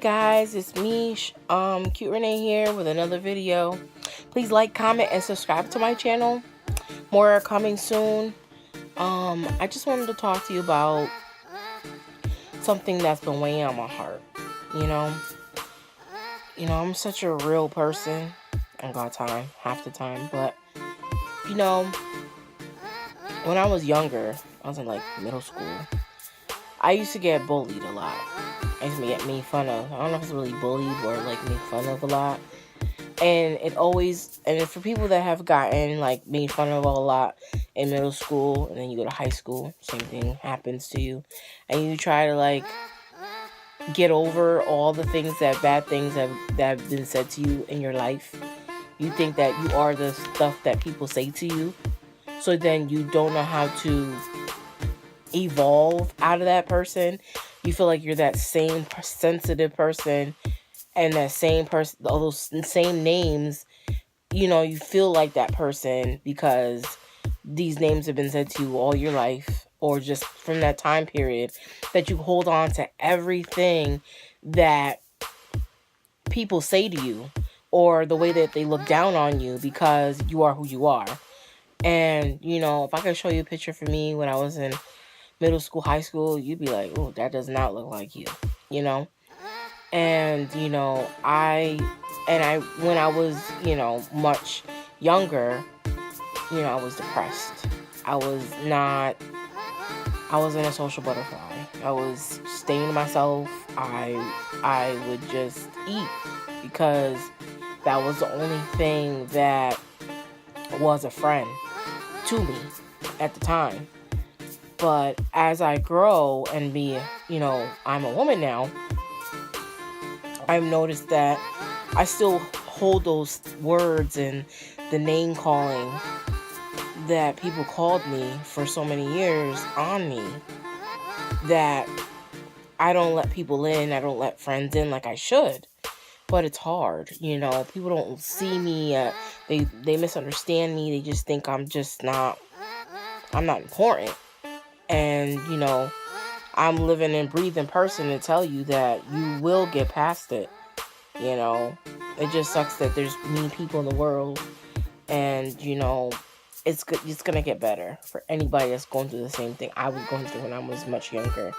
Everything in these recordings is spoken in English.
guys, it's me, Cute Renee here with another video. Please like, comment, and subscribe to my channel. More are coming soon. I just wanted to talk to you about something that's been weighing on my heart. You know, I'm such a real person. I got time, half the time, but you know, when I was younger, I was in like middle school. I used to get bullied a lot. I used to get made fun of. I don't know if it's really bullied or like made fun of a lot. And for people that have gotten like made fun of a lot in middle school and then you go to high school, same thing happens to you. And you try to like get over all the bad things that have been said to you in your life. You think that you are the stuff that people say to you. So then you don't know how to evolve out of that person. You feel like you're that same sensitive person and that same person, all those same names, you feel like that person because these names have been said to you all your life or just from that time period, that you hold on to everything that people say to you or the way that they look down on you because you are who you are. And, if I could show you a picture for me when I was in middle school, high school, you'd be like, oh, that does not look like you, And, when I was, much younger, I was depressed. I wasn't a social butterfly. I was staying to myself. I would just eat because that was the only thing that was a friend to me at the time. But as I grow and I'm a woman now, I've noticed that I still hold those words and the name calling that people called me for so many years on me, that I don't let people in, I don't let friends in like I should. But it's hard, people don't see me, they misunderstand me, they just think I'm not important. And, I'm living and breathing person to tell you that you will get past it. It just sucks that there's mean people in the world. And, it's good. It's going to get better for anybody that's going through the same thing I was going through when I was much younger.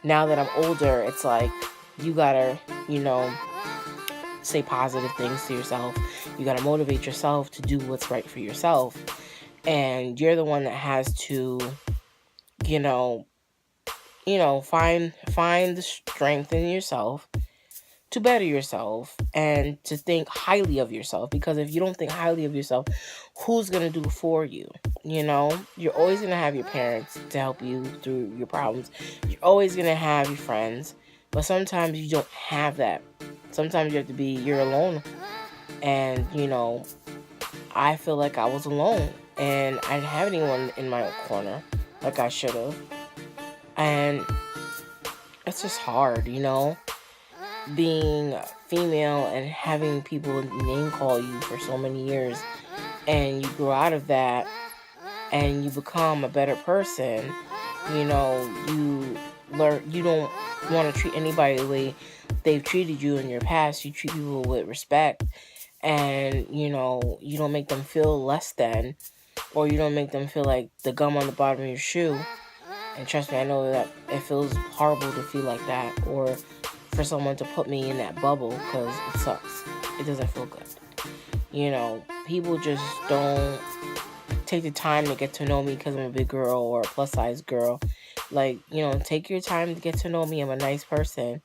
Now that I'm older, it's like you got to, say positive things to yourself. You got to motivate yourself to do what's right for yourself. And you're the one that has to, find the strength in yourself to better yourself and to think highly of yourself. Because if you don't think highly of yourself, who's going to do it for you? You're always going to have your parents to help you through your problems. You're always going to have your friends, but sometimes you don't have that. Sometimes you're alone. And, I feel like I was alone and I didn't have anyone in my corner like I should have. And it's just hard, being female and having people name call you for so many years, and you grow out of that and you become a better person. You learn, you don't want to treat anybody the way they've treated you in your past. You treat people with respect, and you don't make them feel less than, or you don't make them feel like the gum on the bottom of your shoe. And trust me, I know that it feels horrible to feel like that, or for someone to put me in that bubble, because it sucks. It doesn't feel good. People just don't take the time to get to know me because I'm a big girl or a plus size girl. Like, take your time to get to know me. I'm a nice person.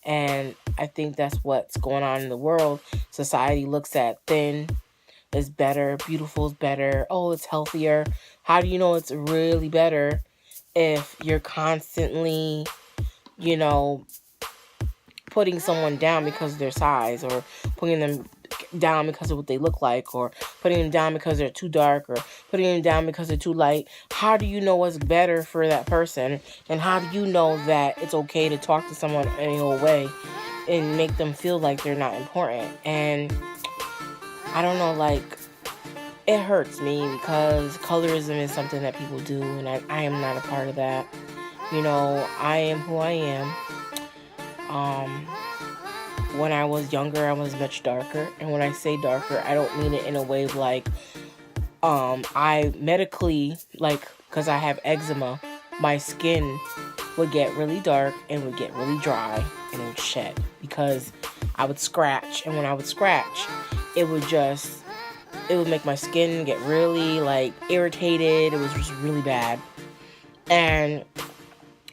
And I think that's what's going on in the world. Society looks at thin is better, beautiful is better, oh, it's healthier. How do you know it's really better if you're constantly, putting someone down because of their size, or putting them down because of what they look like, or putting them down because they're too dark, or putting them down because they're too light? How do you know what's better for that person? And how do you know that it's okay to talk to someone any old way and make them feel like they're not important? And I don't know, like, it hurts me because colorism is something that people do, and I am not a part of that. I am who I am. when I was younger, I was much darker. And when I say darker, I don't mean it in a way of like, I medically, like, because I have eczema, my skin would get really dark and would get really dry and it would shed because I would scratch. And when I would scratch, it would make my skin get really, like, irritated. It was just really bad. And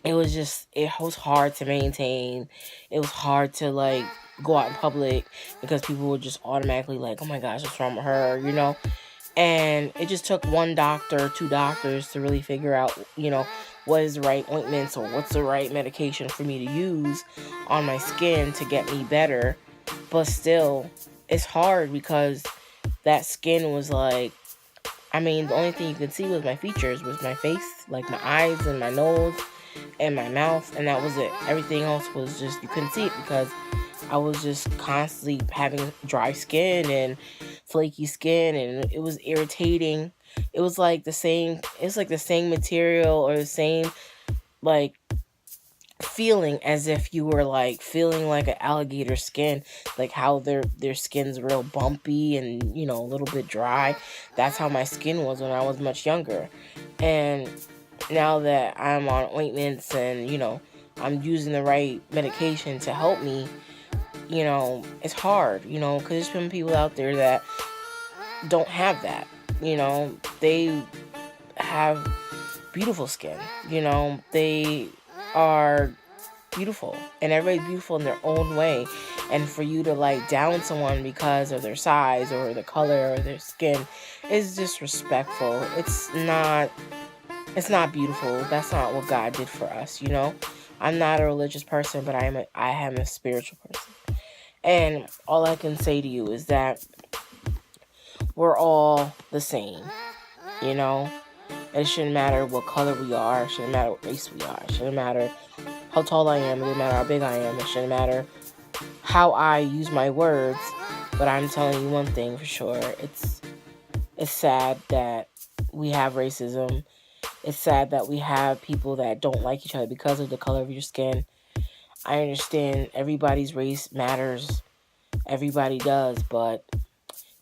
it was hard to maintain. It was hard to, like, go out in public because people would just automatically like, oh my gosh, what's wrong with her, you know? And it just took one doctor, two doctors to really figure out, you know, what is the right ointments or what's the right medication for me to use on my skin to get me better. But still, it's hard because that skin was like, I mean, the only thing you could see was my features, was my face, like my eyes and my nose and my mouth, and that was it. Everything else was just, you couldn't see it because I was just constantly having dry skin and flaky skin, and it was irritating. It was like the same material or the same, like, feeling as if you were like feeling like an alligator skin, like how their skin's real bumpy and, you know, a little bit dry. That's how my skin was when I was much younger. And now that I'm on ointments and, you know, I'm using the right medication to help me, you know, it's hard, you know, because there's been people out there that don't have that, you know. They have beautiful skin, you know. They are beautiful, and everybody's beautiful in their own way. And for you to, like, down someone because of their size or the color or their skin is disrespectful. It's not beautiful. That's not what God did for us, you know. I'm not a religious person, but I am a spiritual person. And all I can say to you is that we're all the same, you know. It shouldn't matter what color we are. It shouldn't matter what race we are. It shouldn't matter how tall I am. It doesn't matter how big I am. It shouldn't matter how I use my words. But I'm telling you one thing for sure. It's sad that we have racism. It's sad that we have people that don't like each other because of the color of your skin. I understand everybody's race matters. Everybody does. But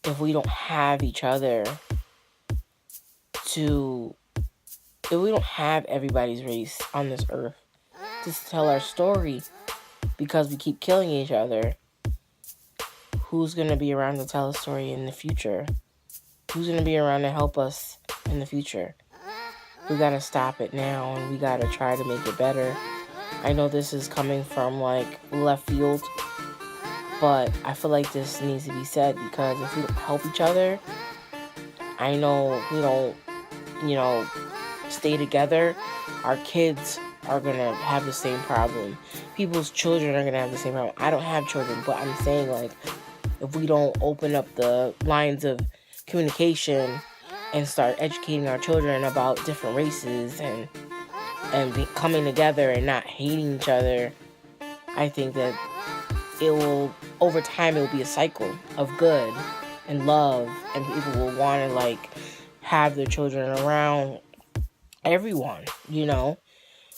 if we don't have each other if we don't have everybody's race on this earth to tell our story because we keep killing each other, who's going to be around to tell a story in the future? Who's going to be around to help us in the future? We got to stop it now, and we got to try to make it better. I know this is coming from, like, left field, but I feel like this needs to be said because if we don't help each other, I know we don't, you know, stay together, our kids are going to have the same problem. People's children are going to have the same problem. I don't have children, but I'm saying, like, if we don't open up the lines of communication and start educating our children about different races and coming together and not hating each other, I think that over time, it will be a cycle of good and love, and people will want to, like, have their children around everyone, you know.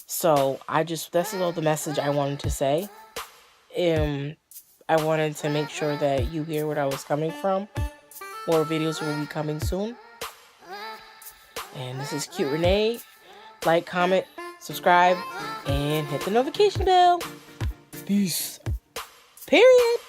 So this is all the message I wanted to say. I wanted to make sure that you hear where I was coming from. More videos will be coming soon. And this is Cute Renee. Like, comment, subscribe, and hit the notification bell. Peace. Period.